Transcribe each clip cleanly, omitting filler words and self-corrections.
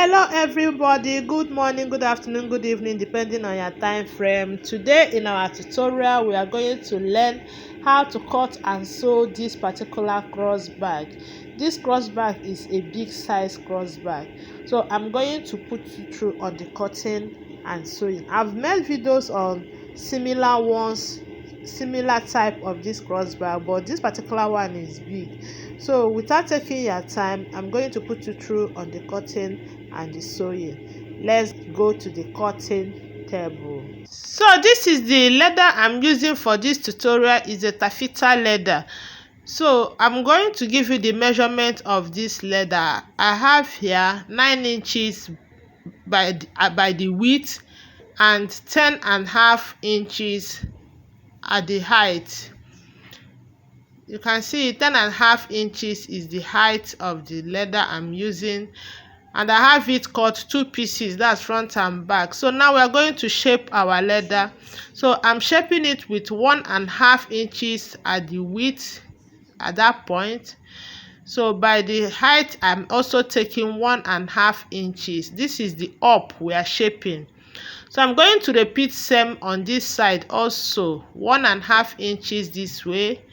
Hello everybody, good morning, good afternoon, good evening, depending on your time frame. Today in our tutorial we are going to learn how to cut and sew this particular cross bag. This cross bag is a big size cross bag, so I'm going to put you through on the cutting and sewing. I've made videos on similar type of this cross bag, but this particular one is big. So without taking your time, I'm going to put you through on the cutting and the sewing. Let's go to the cutting table. So this is the leather I'm using for this tutorial. Is a taffeta leather. So I'm going to give you the measurement of this leather. I have here 9 inches by the width and 10.5 inches at the height. You can see 10.5 inches is the height of the leather I'm using, and I have it cut 2 pieces, that's front and back. So now we are going to shape our leather. So I'm shaping it with 1.5 inches at the width at that point. So by the height I'm also taking 1.5 inches. This is the up we are shaping. So I'm going to repeat same on this side also, 1.5 inches this way,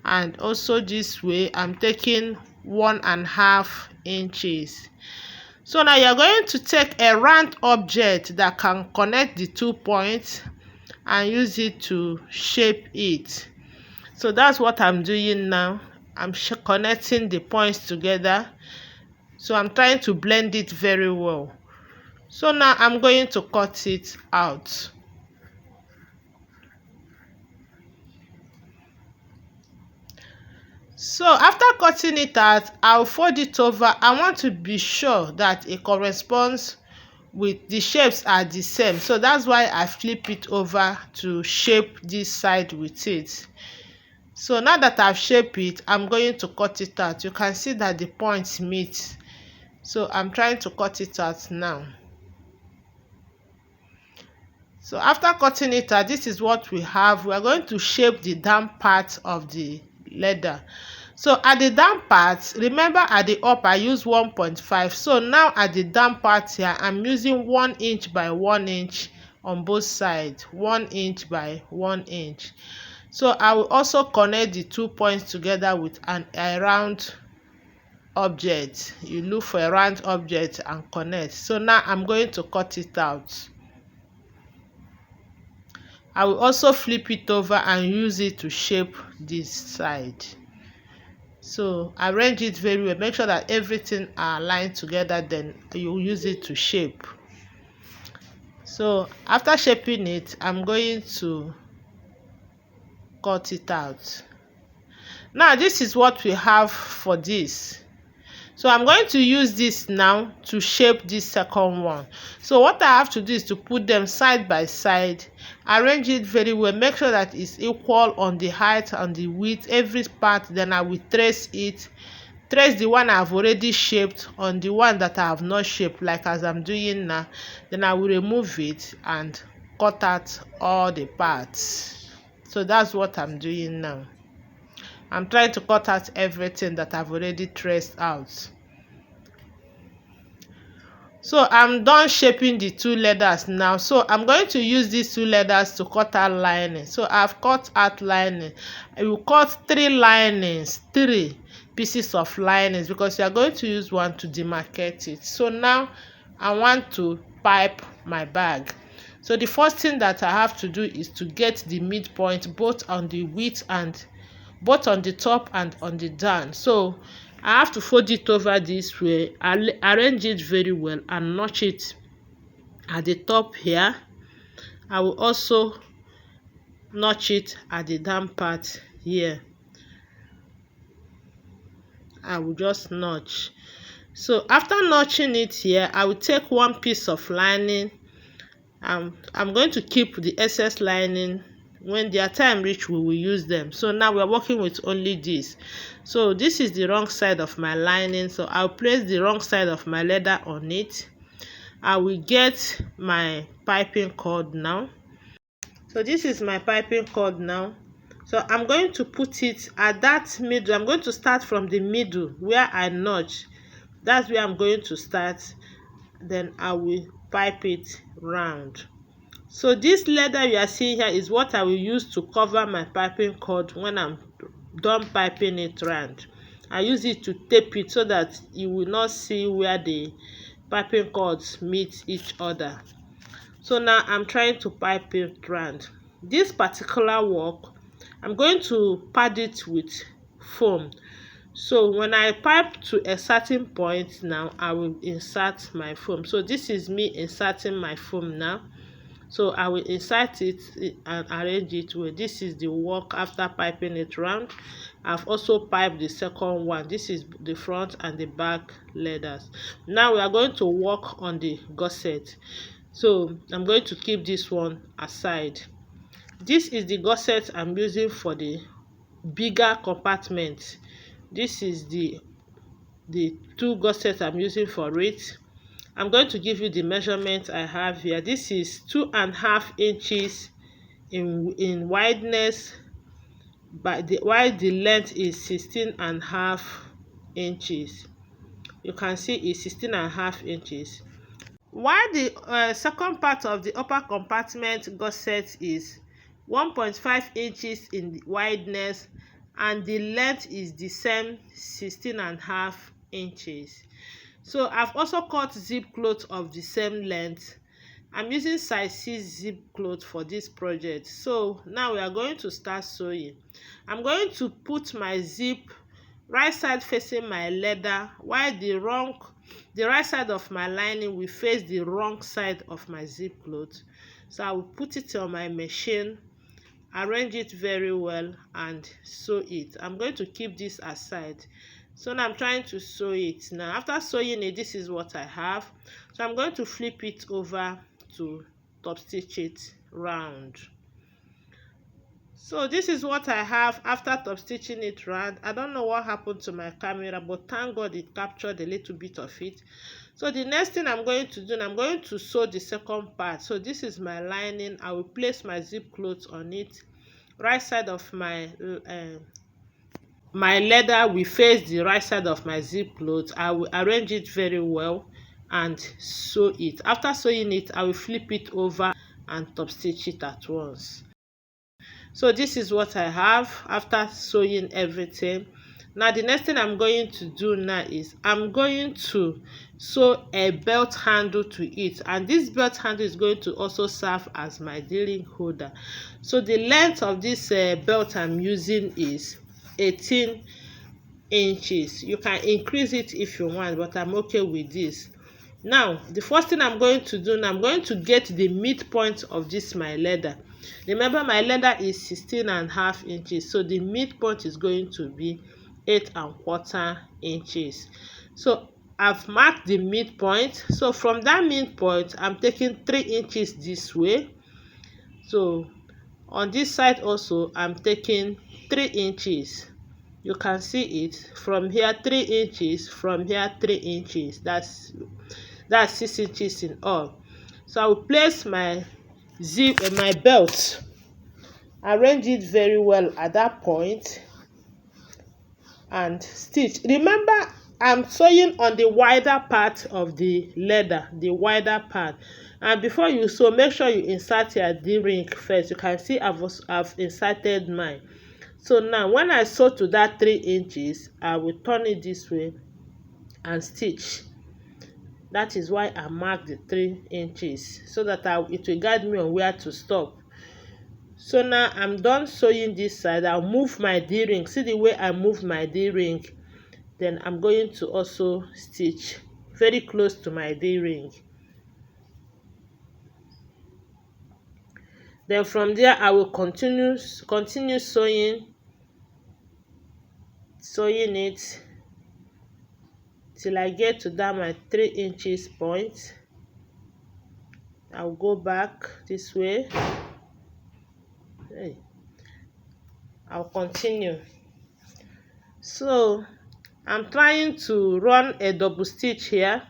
and also this way I'm taking 1.5 inches. So now you're going to take a round object that can connect the 2 points and use it to shape it. So that's what I'm doing now. I'm connecting the points together. So I'm trying to blend it very well. So now I'm going to cut it out. So after cutting it out, I'll fold it over. I want to be sure that it corresponds with the shapes are the same. So that's why I flip it over to shape this side with it. So now that I've shaped it, I'm going to cut it out. You can see that the points meet. So I'm trying to cut it out now. So after cutting it out, this is what we have. We are going to shape the down part of the leather. So at the down part, remember at the up I used 1.5. So now at the down part here, I'm using 1 inch by 1 inch on both sides, 1 inch by 1 inch. So I will also connect the 2 points together with a round object. You look for a round object and connect. So now I'm going to cut it out. I will also flip it over and use it to shape this side. So arrange it very well. Make sure that everything are aligned together, then you use it to shape. So after shaping it, I'm going to cut it out. Now this is what we have for this. So I'm going to use this now to shape this second one. So what I have to do is to put them side by side, arrange it very well, make sure that it's equal on the height and the width, every part. Then I will trace it, trace the one I've already shaped on the one that I have not shaped, like as I'm doing now. Then I will remove it and cut out all the parts. So that's what I'm doing now. I'm trying to cut out everything that I've already traced out. So I'm done shaping the 2 leathers now. So I'm going to use these 2 leathers to cut out lining. So I've cut out lining. I will cut 3 linings, 3 pieces of linings, because you are going to use one to demarcate it. So now I want to pipe my bag. So the first thing that I have to do is to get the midpoint, both on the width and both on the top and on the down. So I have to fold it over this way, arrange it very well and notch it at the top here. I will also notch it at the down part here. I will just notch. So after notching it here, I will take 1 piece of lining. I'm going to keep the excess lining. When their time reach, we will use them. So now we're working with only this. So this is the wrong side of my lining, so I'll place the wrong side of my leather on it. I will get my piping cord now. So this is my piping cord now. So I'm going to put it at that middle. I'm going to start from the middle where I notch. That's where I'm going to start. then I will pipe it round. So this leather you are seeing here is what I will use to cover my piping cord when I'm done piping it round. I use it to tape it so that you will not see where the piping cords meet each other. So now I'm trying to pipe it round. This particular work, I'm going to pad it with foam. So when I pipe to a certain point now, I will insert my foam. So this is me inserting my foam now. So I will insert it and arrange it well. This is the work after piping it round. I've also piped the second one. This is the front and the back leathers. Now we are going to work on the gusset. So I'm going to keep this one aside. This is the gusset I'm using for the bigger compartment. This is the two gussets I'm using for it. I'm going to give you the measurement I have here. This is 2.5 inches in wideness, but while the length is 16.5 inches. You can see it's 16.5 inches. While the second part of the upper compartment gusset is 1.5 inches in wideness, and the length is the same 16.5 inches. So I've also cut zip cloth of the same length. I'm using size 6 zip cloth for this project. So now we are going to start sewing. I'm going to put my zip right side facing my leather, while the right side of my lining will face the wrong side of my zip cloth. So I will put it on my machine, arrange it very well, and sew it. I'm going to keep this aside. So now I'm trying to sew it. Now after sewing it, this is what I have. So I'm going to flip it over to top stitch it round. So this is what I have after top stitching it round. I don't know what happened to my camera, but thank God it captured a little bit of it. So the next thing I'm going to do, I'm going to sew the second part. So this is my lining. I will place my zip cloth on it. Right side of my leather will face the right side of my zip cloth. I will arrange it very well and sew it. After sewing it, I will flip it over and top stitch it at once. So this is what I have after sewing everything. Now the next thing I'm going to do now is I'm going to sew a belt handle to it, and this belt handle is going to also serve as my D-ring holder. So the length of this belt I'm using is 18 inches. You can increase it if you want, but I'm okay with this. Now the first thing I'm going to do now, I'm going to get the midpoint of this my leather. Remember, my leather is 16.5 inches, so the midpoint is going to be 8.25 inches. So I've marked the midpoint. So from that midpoint, I'm taking 3 inches this way. So on this side also, I'm taking 3 inches. You can see it from here, 3 inches, from here 3 inches. That's 6 inches in all. So I will place my zip and my belt, arrange it very well at that point, and stitch. Remember, I'm sewing on the wider part of the leather, the wider part. And before you sew, make sure you insert your D-ring first. You can see I've inserted mine. So now when I sew to that 3 inches, I will turn it this way and stitch. That is why I marked the 3 inches, so that it will guide me on where to stop. So now I'm done sewing this side. I'll move my D-ring. See the way I move my D-ring? Then I'm going to also stitch very close to my D-ring. Then from there I will continue sewing it till I get to that my 3 inches point. I'll go back this way. I'll continue. So I'm trying to run a double stitch here.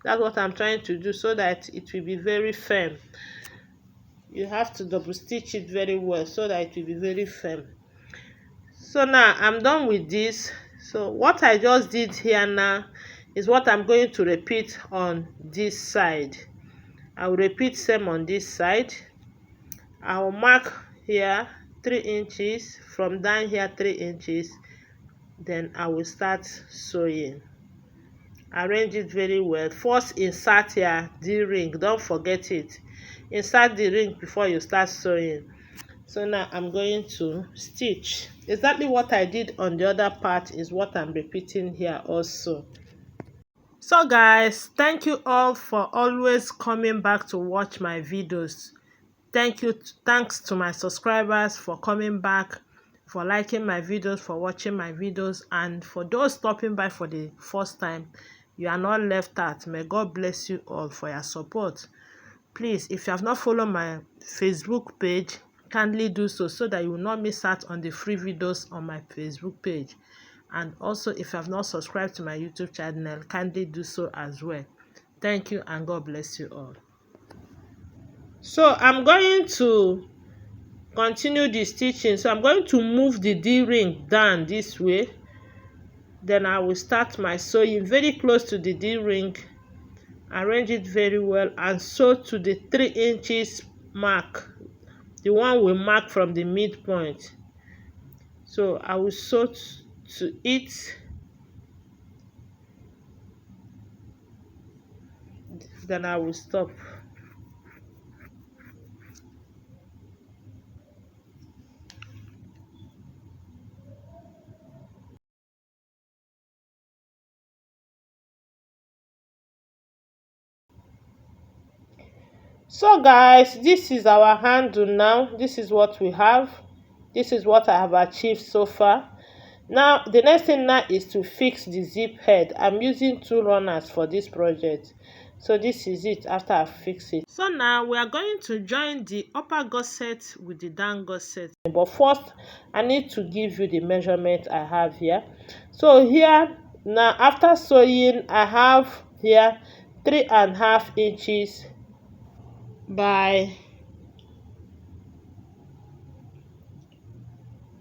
That's what I'm trying to do, so that it will be very firm. You have to double stitch it very well so that it will be very firm. So now I'm done with this. So what I just did here now is what I'm going to repeat on this side. I will repeat same on this side. I will mark here 3 inches, from down here 3 inches, then I will start sewing. Arrange it very well. First insert here the ring, don't forget it. Insert the ring before you start sewing. So now I'm going to stitch. Exactly what I did on the other part is what I'm repeating here also. So guys, thank you all for always coming back to watch my videos. Thanks to my subscribers for coming back, for liking my videos, for watching my videos, and for those stopping by for the first time. You are not left out. May God bless you all for your support. Please, if you have not followed my Facebook page, kindly do so that you will not miss out on the free videos on my Facebook page. And also, if you have not subscribed to my YouTube channel, kindly do so as well. Thank you and God bless you all. So I'm going to continue the stitching. So I'm going to move the D-ring down this way. Then I will start my sewing very close to the D-ring. Arrange it very well and sew to the 3 inches mark, the one we mark from the midpoint. So I will sew to it. Then I will stop. So guys, this is our handle now. This is what we have. This is what I have achieved so far. Now the next thing now is to fix the zip head. I'm using 2 runners for this project. So this is it after I fix it. So now we are going to join the upper gusset with the down gusset. But first I need to give you the measurement I have here. So here now, after sewing, I have here 3.5 inches by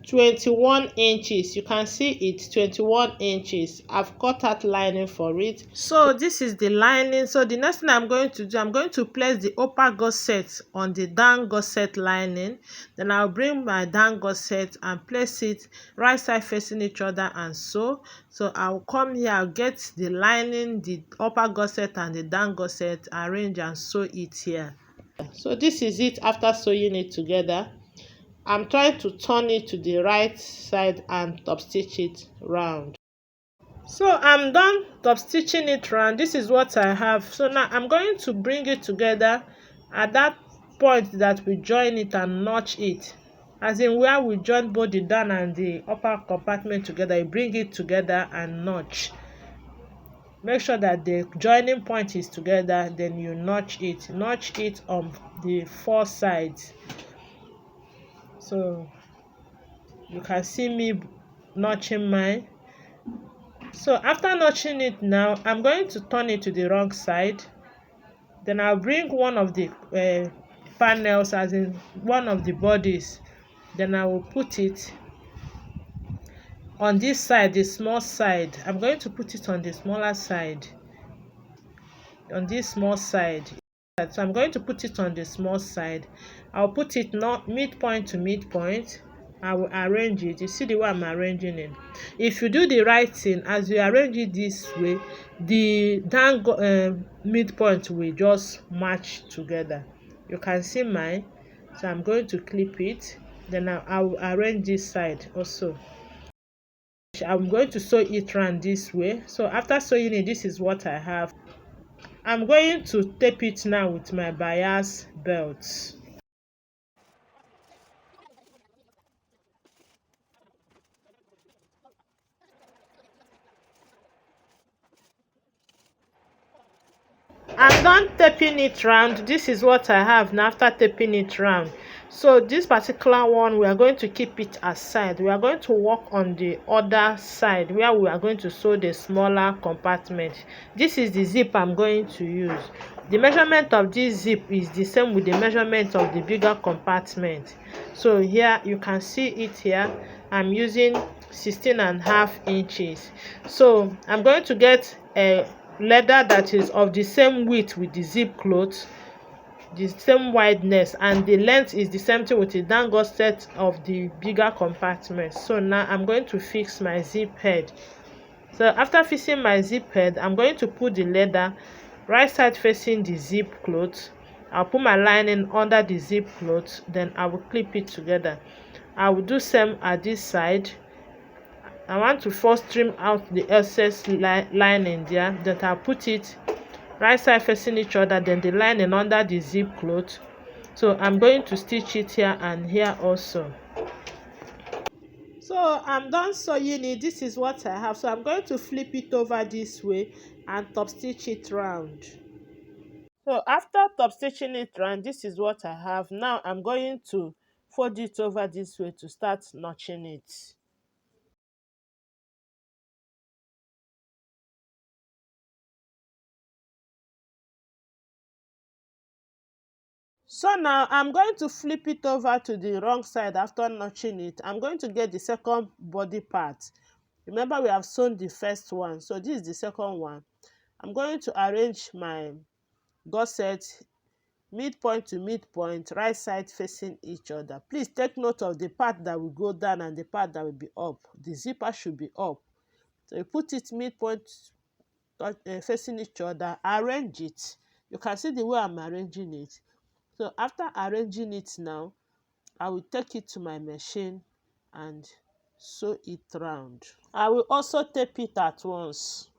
21 inches. You can see it's 21 inches. I've cut out lining for it. So this is the lining. So the next thing I'm going to do, I'm going to place the upper gusset on the down gusset lining. Then I'll bring my down gusset and place it right side facing each other and sew. So I'll come here, I'll get the lining, the upper gusset and the down gusset, arrange and sew it here. So this is it after sewing it together. I'm trying to turn it to the right side and top stitch it round. So I'm done top stitching it round. This is what I have. So now I'm going to bring it together at that point that we join it and notch it. As in where we join both the down and the upper compartment together, you bring it together and notch. Make sure that the joining point is together, then you notch it. Notch it on the 4 sides. So you can see me notching mine. So after notching it now, I'm going to turn it to the wrong side. Then I'll bring one of the panels, as in one of the bodies. Then I will put it on this side, the small side. I'm going to put it on the smaller side, on this small side. So I'm going to put it on the small side. I'll put it not midpoint to midpoint. I will arrange it. You see the way I'm arranging it. If you do the right thing, as you arrange it this way, the down midpoint will just match together. You can see mine. So I'm going to clip it. Then I will arrange this side also. I'm going to sew it around this way. So after sewing it, this is what I have. I'm going to tape it now with my bias belt. I'm done taping it round. This is what I have now after taping it round. So this particular one, we are going to keep it aside. We are going to work on the other side where we are going to sew the smaller compartment. This is the zip I'm going to use. The measurement of this zip is the same with the measurement of the bigger compartment. So here you can see it here. I'm using 16.5 inches. So I'm going to get a leather that is of the same width with the zip cloth, the same wideness, and the length is the same thing with the down gusset of the bigger compartment. So now I'm going to fix my zip head. So after fixing my zip head, I'm going to put the leather right side facing the zip cloth. I'll put my lining under the zip cloth, then I will clip it together. I will do same at this side. I want to first trim out the excess lining there, then I'll put it right side facing each other, then the lining under the zip cloth. So I'm going to stitch it here and here also. So I'm done sewing it. This is what I have. So I'm going to flip it over this way and top stitch it round. So after top stitching it round, this is what I have. Now I'm going to fold it over this way to start notching it. So now I'm going to flip it over to the wrong side after notching it. I'm going to get the second body part. Remember, we have sewn the first one, so this is the second one. I'm going to arrange my gusset midpoint to midpoint, right side facing each other. Please take note of the part that will go down and the part that will be up. The zipper should be up. So you put it midpoint facing each other, arrange it. You can see the way I'm arranging it. So after arranging it now, I will take it to my machine and sew it round. I will also tape it at once.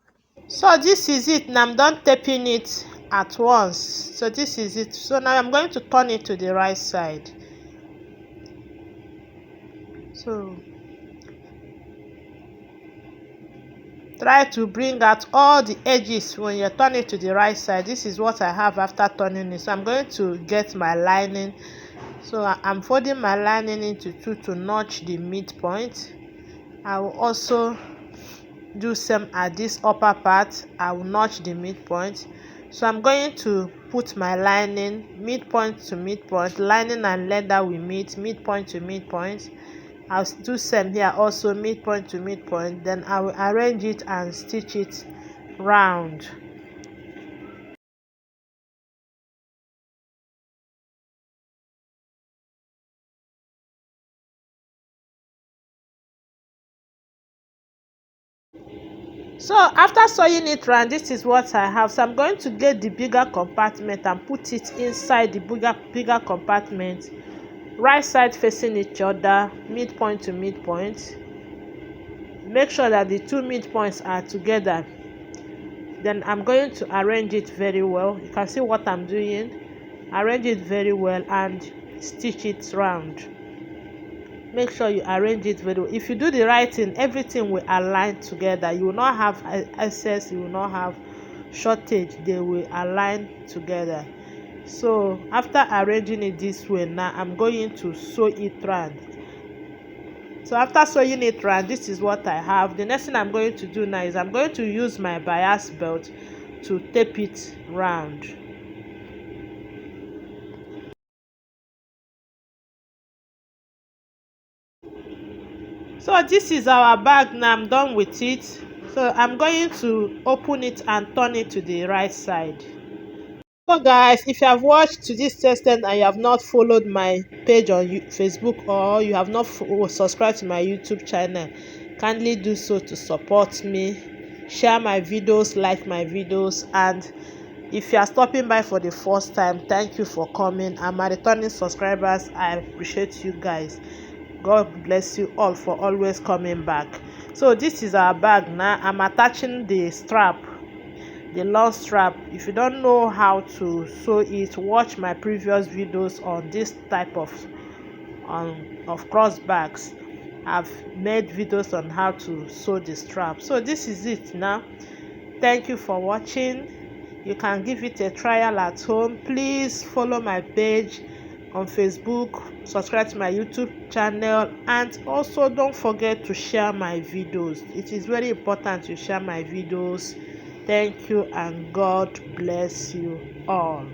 So this is it. Now I'm done taping it at once. So this is it. So now I'm going to turn it to the right side. So try to bring out all the edges when you turn it to the right side. This is what I have after turning it. So I'm going to get my lining. So I'm folding my lining into two to notch the midpoint. I will also do same at this upper part. I will notch the midpoint. So I'm going to put my lining midpoint to midpoint. Lining and leather will meet midpoint to midpoint. I'll do same here also, midpoint to midpoint. Then I will arrange it and stitch it round. So after sewing it round, this is what I have. So I'm going to get the bigger compartment and put it inside the bigger compartment, right side facing each other, midpoint to midpoint. Make sure that the two midpoints are together. Then I'm going to arrange it very well. You can see what I'm doing. Arrange it very well and stitch it round. Make sure you arrange it very well. If you do the right thing, everything will align together. You will not have excess, you will not have shortage. They will align together. So after arranging it this way, now I'm going to sew it round. So after sewing it round, this is what I have. The next thing I'm going to do now is I'm going to use my bias belt to tape it round. So this is our bag now. I'm done with it. So I'm going to open it and turn it to the right side. So guys, if you have watched to this extent and you have not followed my page on Facebook, or you have not subscribed to my YouTube channel, kindly do so to support me. Share my videos, like my videos, and if you are stopping by for the first time, thank you for coming. And my returning subscribers, I appreciate you guys. God bless you all for always coming back. So this is our bag now. I'm attaching the strap, the long strap. If you don't know how to sew it, watch my previous videos on this type of cross bags. I've made videos on how to sew the strap. So this is it now. Thank you for watching. You can give it a trial at home. Please follow my page on Facebook, subscribe to my YouTube channel, and also don't forget to share my videos. It is very important to share my videos. Thank you and God bless you all.